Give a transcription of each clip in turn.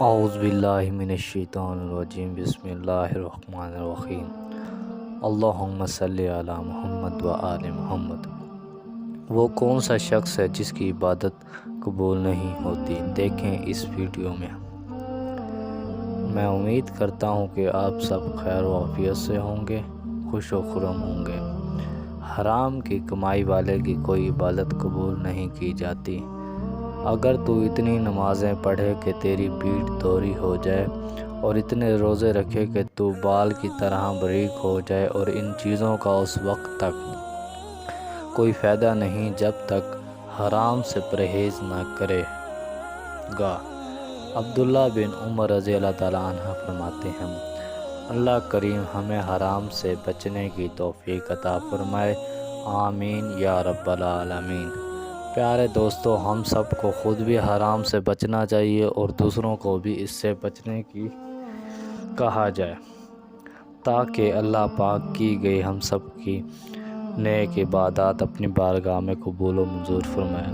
اعوذ باللہ من الشیطان الرجیم بسم اللہ الرحمن الرحیم اللہم صلی علی محمد و آل محمد۔ وہ کون سا شخص ہے جس کی عبادت قبول نہیں ہوتی؟ دیکھیں اس ویڈیو میں۔ میں امید کرتا ہوں کہ آپ سب خیر و عافیت سے ہوں گے، خوش و خرم ہوں گے۔ حرام کی کمائی والے کی کوئی عبادت قبول نہیں کی جاتی۔ اگر تو اتنی نمازیں پڑھے کہ تیری پیٹھ دوری ہو جائے اور اتنے روزے رکھے کہ تو بال کی طرح باریک ہو جائے، اور ان چیزوں کا اس وقت تک کوئی فائدہ نہیں جب تک حرام سے پرہیز نہ کرے گا۔ عبداللہ بن عمر رضی اللہ تعالیٰ عنہ فرماتے ہیں، اللہ کریم ہمیں حرام سے بچنے کی توفیق عطا فرمائے، آمین یا رب العالمین۔ پیارے دوستو، ہم سب کو خود بھی حرام سے بچنا چاہیے اور دوسروں کو بھی اس سے بچنے کی کہا جائے، تاکہ اللہ پاک کی گئی ہم سب کی نیک عبادات اپنی بارگاہ میں قبول و منظور فرمائے۔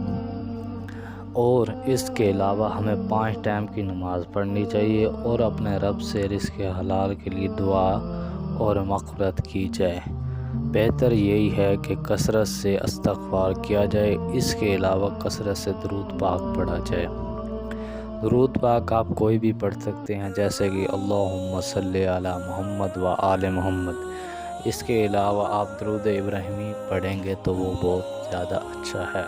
اور اس کے علاوہ ہمیں 5 ٹائم کی نماز پڑھنی چاہیے اور اپنے رب سے رزق حلال کے لیے دعا اور مغفرت کی جائے۔ بہتر یہی ہے کہ کثرت سے استغفار کیا جائے، اس کے علاوہ کثرت سے درود پاک پڑھا جائے۔ درود پاک آپ کوئی بھی پڑھ سکتے ہیں، جیسے کہ اللہم صلی علی محمد و آل محمد۔ اس کے علاوہ آپ درود ابراہیمی پڑھیں گے تو وہ بہت زیادہ اچھا ہے۔